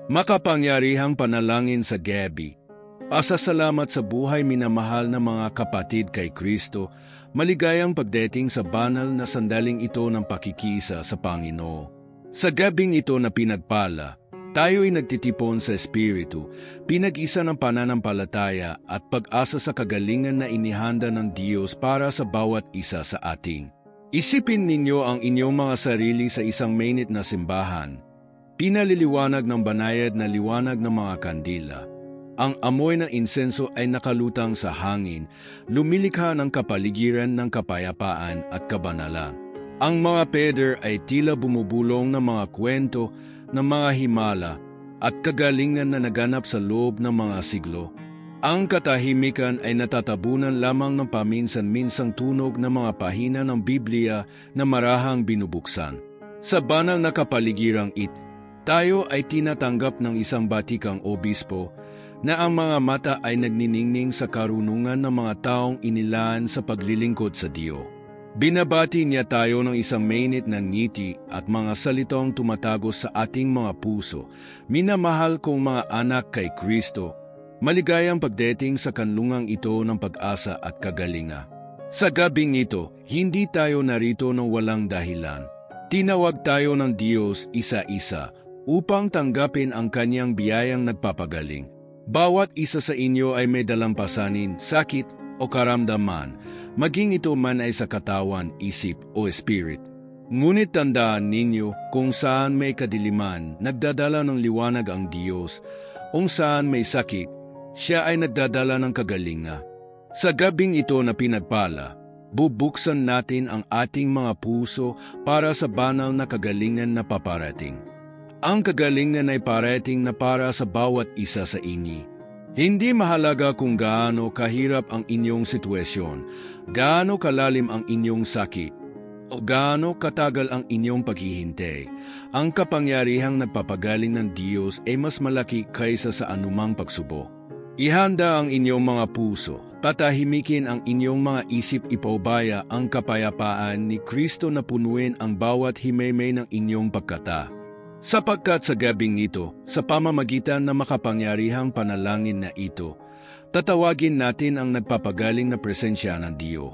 Makapangyarihang panalangin sa gabi. Pasasalamat sa buhay minamahal na mga kapatid kay Kristo, maligayang pagdating sa banal na sandaling ito ng pakikisa sa Panginoon. Sa gabing ito na pinagpala, tayo'y nagtitipon sa Espiritu, pinag-isa ng pananampalataya at pag-asa sa kagalingan na inihanda ng Diyos para sa bawat isa sa ating. Isipin ninyo ang inyong mga sarili sa isang mainit na simbahan. Pinaliliwanag ng banayad na liwanag ng mga kandila. Ang amoy ng insenso ay nakalutang sa hangin, lumilikha ng kapaligiran ng kapayapaan at kabanalan. Ang mga peder ay tila bumubulong ng mga kwento ng mga himala at kagalingan na naganap sa loob ng mga siglo. Ang katahimikan ay natatabunan lamang ng paminsan-minsang tunog ng mga pahina ng Biblia na marahang binubuksan. Sa banal na kapaligirang tayo ay tinatanggap ng isang batikang obispo na ang mga mata ay nagniningning sa karunungan ng mga taong inilaan sa paglilingkod sa Diyo. Binabati niya tayo ng isang mainit na ngiti at mga salitong tumatagos sa ating mga puso. Minamahal kong mga anak kay Kristo, maligayang pagdating sa kanlungang ito ng pag-asa at kagalinga. Sa gabing ito, hindi tayo narito ng walang dahilan. Tinawag tayo ng Diyos isa-isa upang tanggapin ang kanyang biyayang nagpapagaling. Bawat isa sa inyo ay may dalampasanin, sakit o karamdaman, maging ito man ay sa katawan, isip o spirit. Ngunit tandaan ninyo kung saan may kadiliman, nagdadala ng liwanag ang Diyos. Kung saan may sakit, siya ay nagdadala ng kagalinga. Sa gabing ito na pinagpala, bubuksan natin ang ating mga puso para sa banal na kagalingan na paparating. Ang kagalingan ay parating na para sa bawat isa sa inyo. Hindi mahalaga kung gaano kahirap ang inyong sitwasyon, gaano kalalim ang inyong sakit, o gaano katagal ang inyong paghihintay. Ang kapangyarihang nagpapagaling ng Diyos ay mas malaki kaysa sa anumang pagsubok. Ihanda ang inyong mga puso, tatahimikin ang inyong mga isip, ipaubaya ang kapayapaan ni Kristo na punuin ang bawat himay-may ng inyong pagkata. Sapagkat sa gabing ito, sa pamamagitan ng makapangyarihang panalangin na ito, tatawagin natin ang nagpapagaling na presensya ng Diyo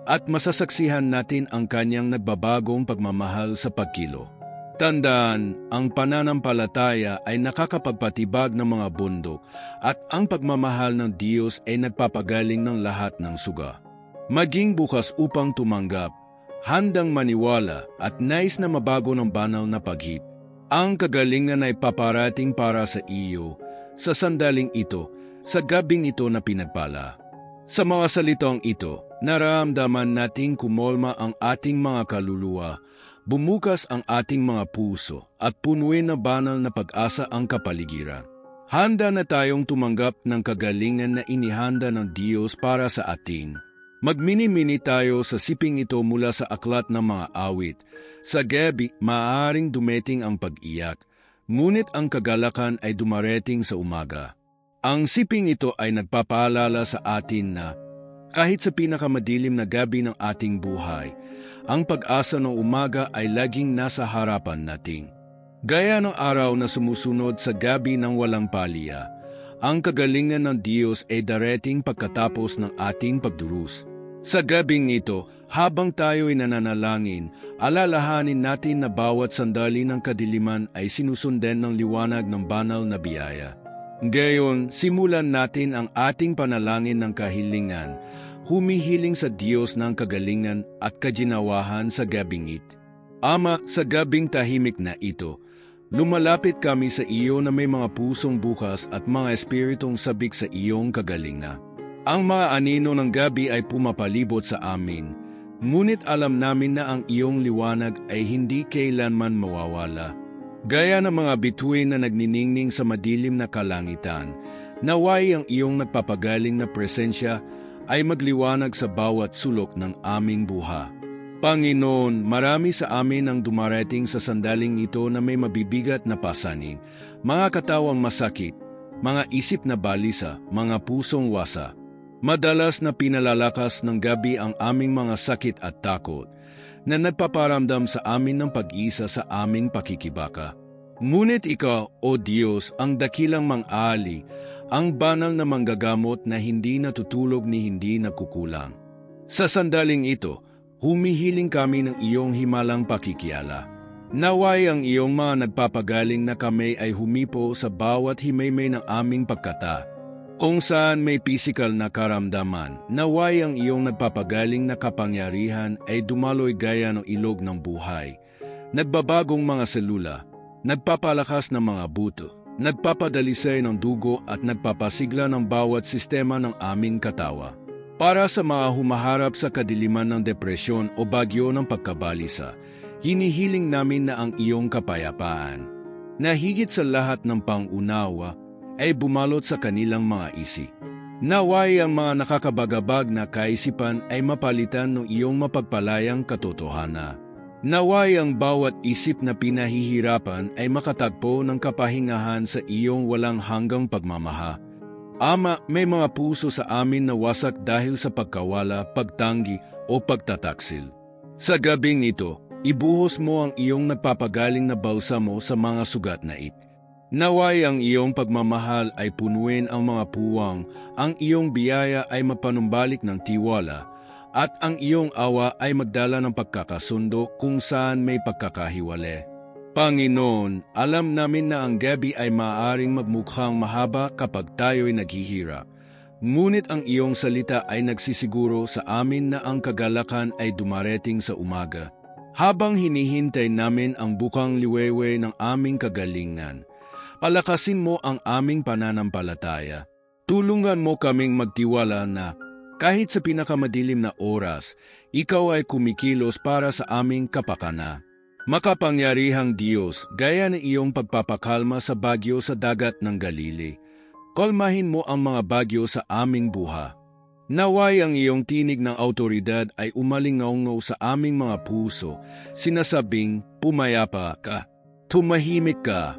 at masasaksihan natin ang kanyang nagbabagong pagmamahal sa pagkilo. Tandaan, ang pananampalataya ay nakakapagpatibag ng mga bundok at ang pagmamahal ng Diyos ay nagpapagaling ng lahat ng suga. Maging bukas upang tumanggap, handang maniwala at nais na mabago ng banal na paghit. Ang kagalingan ay paparating para sa iyo sa sandaling ito, sa gabing ito na pinagpala. Sa mga salitong ito, nararamdaman nating kumolma ang ating mga kaluluwa, bumukas ang ating mga puso, at punuin na banal na pag-asa ang kapaligiran. Handa na tayong tumanggap ng kagalingan na inihanda ng Diyos para sa atin. Magmini-mini tayo sa siping ito mula sa aklat ng mga awit. Sa gabi, maaaring dumating ang pag-iyak, ngunit ang kagalakan ay dumarating sa umaga. Ang siping ito ay nagpapaalala sa atin na kahit sa pinakamadilim na gabi ng ating buhay, ang pag-asa ng umaga ay laging nasa harapan natin. Gaya ng araw na sumusunod sa gabi ng walang palya, ang kagalingan ng Diyos ay darating pagkatapos ng ating pagdurus. Sa gabing ito, habang tayo'y nananalangin, alalahanin natin na bawat sandali ng kadiliman ay sinusundan ng liwanag ng banal na biyaya. Ngayon, simulan natin ang ating panalangin ng kahilingan, humihiling sa Diyos ng kagalingan at kaginawahan sa gabing ito. Ama, sa gabing tahimik na ito, lumalapit kami sa iyo na may mga pusong bukas at mga espiritong sabik sa iyong kagalingan. Ang mga anino ng gabi ay pumapalibot sa amin, ngunit alam namin na ang iyong liwanag ay hindi kailanman mawawala. Gaya ng mga bituin na nagniningning sa madilim na kalangitan, naway ang iyong nagpapagaling na presensya ay magliwanag sa bawat sulok ng aming buhay. Panginoon, marami sa amin ang dumarating sa sandaling ito na may mabibigat na pasanin, mga katawang masakit, mga isip na balisa, mga pusong wasa. Madalas na pinalalakas ng gabi ang aming mga sakit at takot, na nagpaparamdam sa amin ng pag-isa sa aming pakikibaka. Ngunit ikaw, O Diyos, ang dakilang mang-ali, ang banal na manggagamot na hindi natutulog ni hindi nagkukulang. Sa sandaling ito, humihiling kami ng iyong himalang pakikiala. Naway ang iyong mga nagpapagaling na kami ay humipo sa bawat himaymay ng aming pagkata. Kung saan may pisikal na karamdaman, naway ang iyong nagpapagaling na kapangyarihan ay dumaloy gaya ng ilog ng buhay. Nagbabagong mga selula, nagpapalakas ng mga buto, nagpapadalisay ng dugo at nagpapasigla ng bawat sistema ng aming katawa. Para sa mga humaharap sa kadiliman ng depresyon o bagyo ng pagkabalisa, hinihiling namin na ang iyong kapayapaan, na higit sa lahat ng pangunawa, ay bumalot sa kanilang mga isip. Naway ang mga nakakabagabag na kaisipan ay mapalitan ng iyong mapagpalayang katotohanan. Naway ang bawat isip na pinahihirapan ay makatagpo ng kapahingahan sa iyong walang hanggang pagmamaha. Ama, may mga puso sa amin na wasak dahil sa pagkawala, pagtanggi o pagtataksil. Sa gabing ito, ibuhos mo ang iyong nagpapagaling na balsamo sa mga sugat na ito. Naway ang iyong pagmamahal ay punuin ang mga puwang, ang iyong biyaya ay mapanumbalik ng tiwala, at ang iyong awa ay magdala ng pagkakasundo kung saan may pagkakahiwalay. Panginoon, alam namin na ang gabi ay maaaring magmukhang mahaba kapag tayo'y naghihirap. Ngunit ang iyong salita ay nagsisiguro sa amin na ang kagalakan ay dumarating sa umaga. Habang hinihintay namin ang bukang liwewe ng aming kagalingan, palakasin mo ang aming pananampalataya. Tulungan mo kaming magtiwala na kahit sa pinakamadilim na oras, ikaw ay kumikilos para sa aming kapakana. Makapangyarihang Diyos, gaya ng iyong pagpapakalma sa bagyo sa dagat ng Galili, kalmahin mo ang mga bagyo sa aming buha. Naway ang iyong tinig ng autoridad ay umalingaw sa aming mga puso, sinasabing, pumayapa ka, tumahimik ka,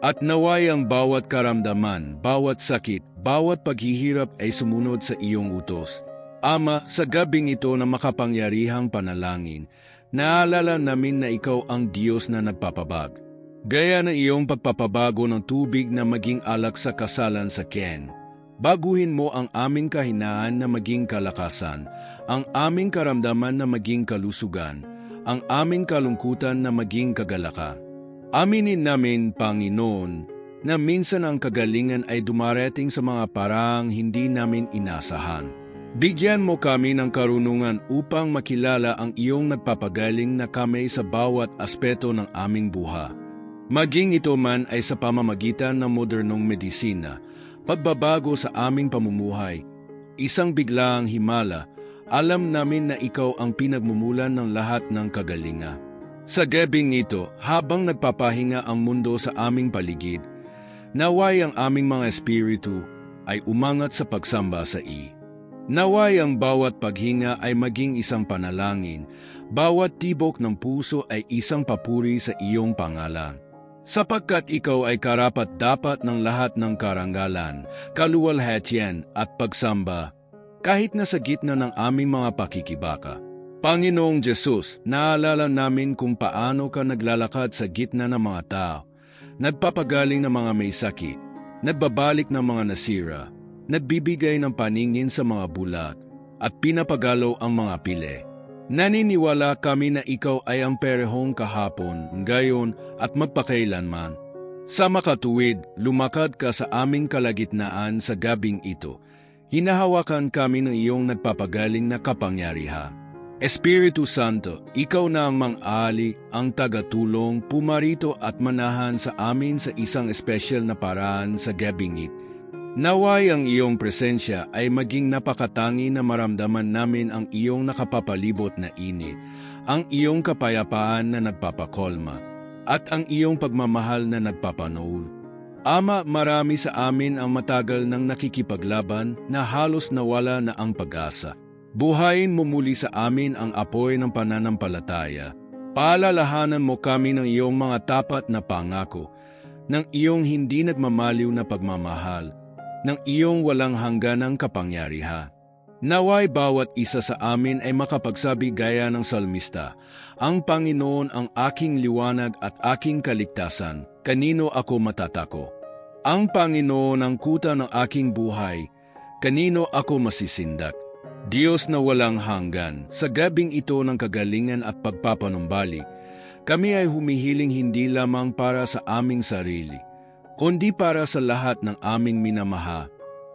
at naway ang bawat karamdaman, bawat sakit, bawat paghihirap ay sumunod sa iyong utos. Ama, sa gabing ito na makapangyarihang panalangin, naalala namin na ikaw ang Diyos na nagpapabag. Gaya ng iyong pagpapabago ng tubig na maging alak sa kasalan sa Ken. Baguhin mo ang aming kahinaan na maging kalakasan, ang aming karamdaman na maging kalusugan, ang aming kalungkutan na maging kagalakan. Aminin namin, Panginoon, na minsan ang kagalingan ay dumarating sa mga paraang hindi namin inasahan. Bigyan mo kami ng karunungan upang makilala ang iyong nagpapagaling na kami sa bawat aspeto ng aming buha. Maging ito man ay sa pamamagitan ng modernong medisina, pagbabago sa aming pamumuhay, isang biglaang himala, alam namin na ikaw ang pinagmumulan ng lahat ng kagalinga. Sa gabing ito, habang nagpapahinga ang mundo sa aming paligid, naway ang aming mga espiritu ay umangat sa pagsamba sa iyo. Naway ang bawat paghinga ay maging isang panalangin, bawat tibok ng puso ay isang papuri sa iyong pangalan. Sapagkat ikaw ay karapat-dapat ng lahat ng karangalan, kaluwalhatian at pagsamba, kahit na sa gitna ng aming mga pakikibaka. Panginoong Jesus, naalala namin kung paano ka naglalakad sa gitna ng mga tao, nagpapagaling ng mga may sakit, nagbabalik ng mga nasira, nagbibigay ng paningin sa mga bulag, at pinapagalaw ang mga pile. Naniniwala kami na ikaw ay ang perehong kahapon, ngayon at magpakailanman. Sa makatuwid, lumakad ka sa aming kalagitnaan sa gabing ito. Hinahawakan kami ng iyong nagpapagaling na kapangyarihan. Espiritu Santo, ikaw na ang mang-ali, ang tagatulong, pumarito at manahan sa amin sa isang espesyal na paraan sa gabing ito. Naway ang iyong presensya ay maging napakatangi na maramdaman namin ang iyong nakapapalibot na init, ang iyong kapayapaan na nagpapakolma, at ang iyong pagmamahal na nagpapanood. Ama, marami sa amin ang matagal nang nakikipaglaban na halos nawala na ang pag-asa. Buhayin mo muli sa amin ang apoy ng pananampalataya. Paalalahanan mo kami ng iyong mga tapat na pangako, ng iyong hindi nagmamaliw na pagmamahal, ng iyong walang hangganang kapangyarihan. Naway bawat isa sa amin ay makapagsabi gaya ng salmista, "Ang Panginoon ang aking liwanag at aking kaligtasan, kanino ako matatako? Ang Panginoon ang kuta ng aking buhay, kanino ako masisindak?" Diyos na walang hanggan, sa gabing ito ng kagalingan at pagpapanumbalik, kami ay humihiling hindi lamang para sa aming sarili, kundi para sa lahat ng aming minamahal.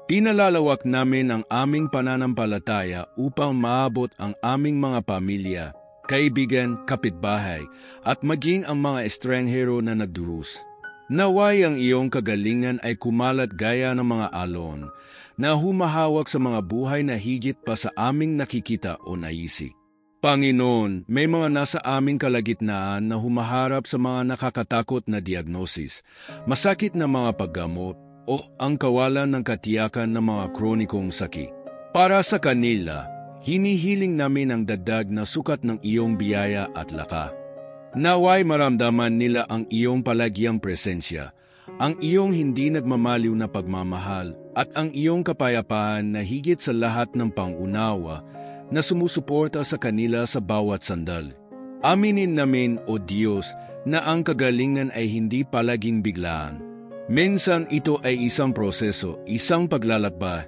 Pinalalawak namin ang aming pananampalataya upang maabot ang aming mga pamilya, kaibigan, kapitbahay, at maging ang mga estranghero na nagdurus. Naway ang iyong kagalingan ay kumalat gaya ng mga alon na humahawak sa mga buhay na higit pa sa aming nakikita o naisip. Panginoon, may mga nasa aming kalagitnaan na humaharap sa mga nakakatakot na diagnosis, masakit na mga paggamot, o ang kawalan ng katiyakan ng mga kronikong sakit. Para sa kanila, hinihiling namin ang dagdag na sukat ng iyong biyaya at lakas. Naway maramdaman nila ang iyong palagiang presensya, ang iyong hindi nagmamaliw na pagmamahal, at ang iyong kapayapaan na higit sa lahat ng pangunawa na sumusuporta sa kanila sa bawat sandal. Aminin namin, O Diyos, na ang kagalingan ay hindi palaging biglaan. Minsan ito ay isang proseso, isang paglalakbay.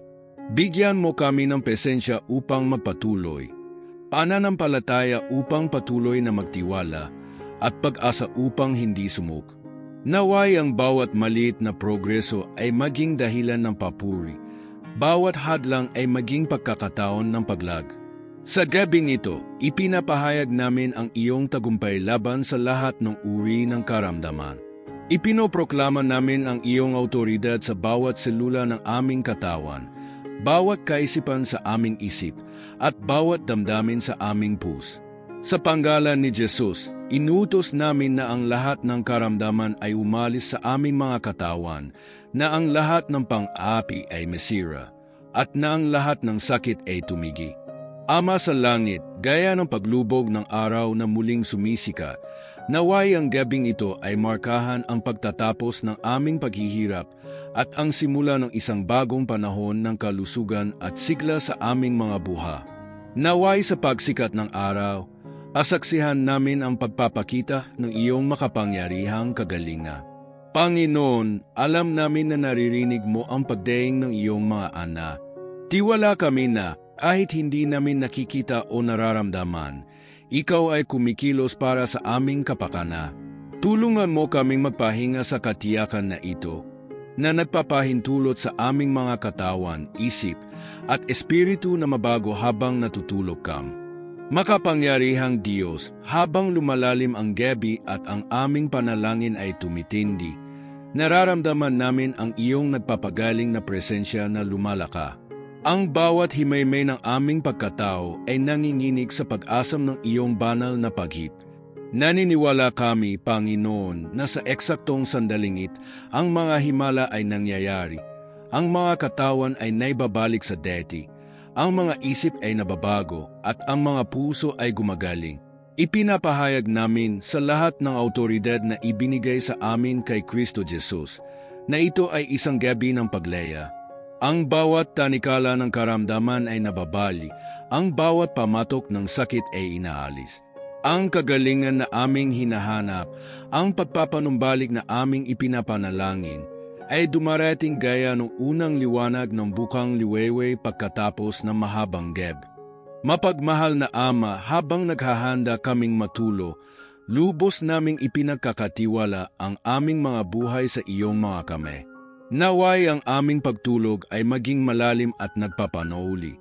Bigyan mo kami ng presensya upang magpatuloy, pananampalataya upang patuloy na magtiwala, at pag-asa upang hindi sumuk. Naway ang bawat maliit na progreso ay maging dahilan ng papuri, bawat hadlang ay maging pagkakataon ng paglag. Sa gabing ito, ipinapahayag namin ang iyong tagumpay laban sa lahat ng uri ng karamdaman. Ipinoproklama namin ang iyong autoridad sa bawat selula ng aming katawan, bawat kaisipan sa aming isip, at bawat damdamin sa aming puso. Sa panggalan ni Jesus, inutos namin na ang lahat ng karamdaman ay umalis sa aming mga katawan, na ang lahat ng pang-api ay masira, at na ang lahat ng sakit ay tumigi. Ama sa langit, gaya ng paglubog ng araw na muling sumisika, naway ang gabing ito ay markahan ang pagtatapos ng aming paghihirap at ang simula ng isang bagong panahon ng kalusugan at sigla sa aming mga buha. Naway sa pagsikat ng araw, asaksihan namin ang pagpapakita ng iyong makapangyarihang kagalingan. Panginoon, alam namin na naririnig mo ang pagdaing ng iyong mga anak. Tiwala kami na kahit hindi namin nakikita o nararamdaman, ikaw ay kumikilos para sa aming kapakana. Tulungan mo kaming magpahinga sa katiyakan na ito, na nagpapahintulot sa aming mga katawan, isip, at espiritu na mabago habang natutulog kam. Makapangyarihang Diyos, habang lumalalim ang gabi at ang aming panalangin ay tumitindi, nararamdaman namin ang iyong nagpapagaling na presensya na lumalaka. Ang bawat himaymay ng aming pagkatao ay nanginginig sa pag-asam ng iyong banal na paghip. Naniniwala kami, Panginoon, na sa eksaktong sandaling ang mga himala ay nangyayari, ang mga katawan ay naibabalik sa dati, ang mga isip ay nababago, at ang mga puso ay gumagaling. Ipinapahayag namin sa lahat ng autoridad na ibinigay sa amin kay Kristo Jesus, na ito ay isang gabi ng pagleya. Ang bawat tanikala ng karamdaman ay nababali, ang bawat pamatok ng sakit ay inaalis. Ang kagalingan na aming hinahanap, ang pagpapanumbalik na aming ipinapanalangin, ay dumarating gaya ng unang liwanag ng bukang liwewe pagkatapos ng mahabang gabi. Mapagmahal na Ama, habang naghahanda kaming matulo, lubos naming ipinagkakatiwala ang aming mga buhay sa iyong mga kamay. Naway ang aming pagtulog ay maging malalim at nagpapanauli,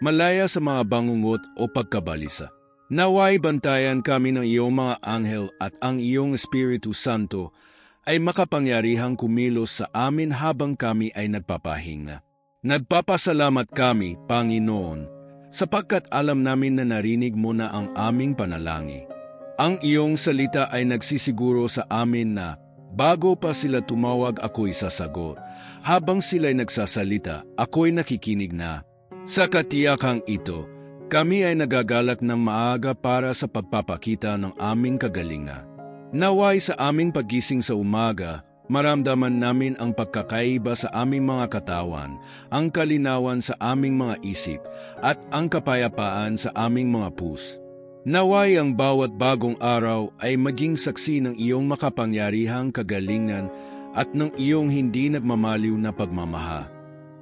malaya sa mga bangungot o pagkabalisa. Naway bantayan kami ng iyong mga anghel at ang iyong Espiritu Santo ay makapangyarihang kumilos sa amin habang kami ay nagpapahinga. Nagpapasalamat kami, Panginoon, sapagkat alam namin na narinig mo na ang aming panalangin. Ang iyong salita ay nagsisiguro sa amin na bago pa sila tumawag, ako'y sasagot. Habang sila'y nagsasalita, ako'y nakikinig na. Sa katiyakang ito, kami ay nagagalak ng maaga para sa pagpapakita ng aming kagalingan. Naway sa aming paggising sa umaga, maramdaman namin ang pagkakaiba sa aming mga katawan, ang kalinawan sa aming mga isip, at ang kapayapaan sa aming mga pus. Naway ang bawat bagong araw ay maging saksi ng iyong makapangyarihang kagalingan at ng iyong hindi nagmamaliw na pagmamahal.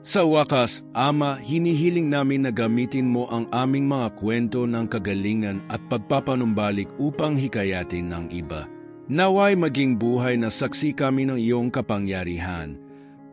Sa wakas, Ama, hinihiling namin na gamitin mo ang aming mga kwento ng kagalingan at pagpapanumbalik upang hikayatin ng iba. Naway maging buhay na saksi kami ng iyong kapangyarihan.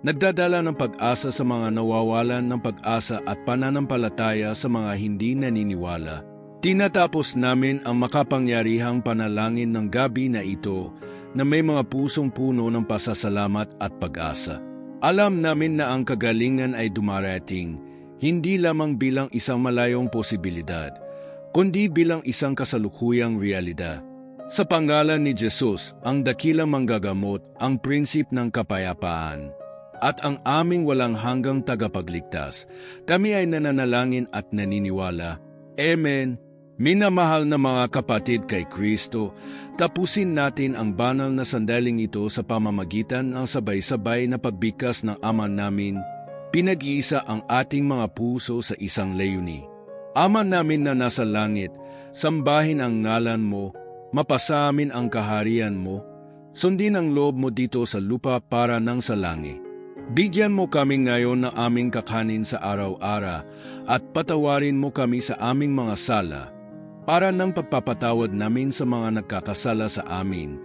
Nagdadala ng pag-asa sa mga nawawalan ng pag-asa at pananampalataya sa mga hindi naniniwala. Tinatapos namin ang makapangyarihang panalangin ng gabi na ito na may mga pusong puno ng pasasalamat at pag-asa. Alam namin na ang kagalingan ay dumarating, hindi lamang bilang isang malayong posibilidad, kundi bilang isang kasalukuyang realidad. Sa pangalan ni Jesus, ang dakilang manggagamot, ang prinsip ng kapayapaan, at ang aming walang hanggang tagapagligtas, kami ay nananalangin at naniniwala. Amen. Minamahal na mga kapatid kay Kristo, tapusin natin ang banal na sandaling ito sa pamamagitan ng sabay-sabay na pagbigkas ng Ama namin. Pinag-iisa ang ating mga puso sa isang layunin. Ama namin na nasa langit, sambahin ang ngalan mo, mapasa amin ang kaharian mo, sundin ang loob mo dito sa lupa para nang sa langit. Bigyan mo kami ngayon ng aming kakanin sa araw-araw at patawarin mo kami sa aming mga sala, para ng pagpapatawad namin sa mga nagkakasala sa amin,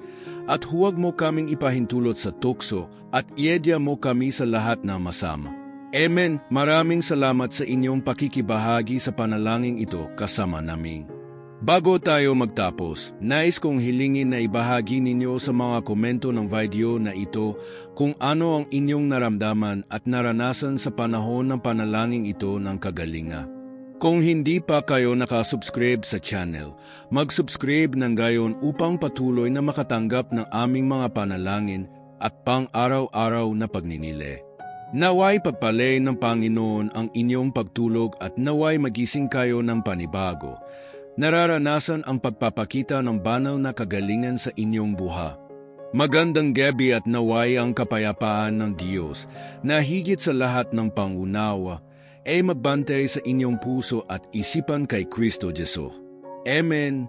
at huwag mo kaming ipahintulot sa tukso, at iedya mo kami sa lahat na masama. Amen. Maraming salamat sa inyong pakikibahagi sa panalangin ito kasama namin. Bago tayo magtapos, nais kong hilingin na ibahagi ninyo sa mga komento ng video na ito kung ano ang inyong naramdaman at naranasan sa panahon ng panalangin ito ng kagalingan. Kung hindi pa kayo nakasubscribe sa channel, mag-subscribe ng gayon upang patuloy na makatanggap ng aming mga panalangin at pang-araw-araw na pagninili. Naway pagpalain ng Panginoon ang inyong pagtulog at naway magising kayo ng panibago. Nararanasan ang pagpapakita ng banal na kagalingan sa inyong buhay. Magandang gabi at naway ang kapayapaan ng Diyos na higit sa lahat ng pangunawa ay magbantay sa inyong puso at isipan kay Kristo Jesus. Amen.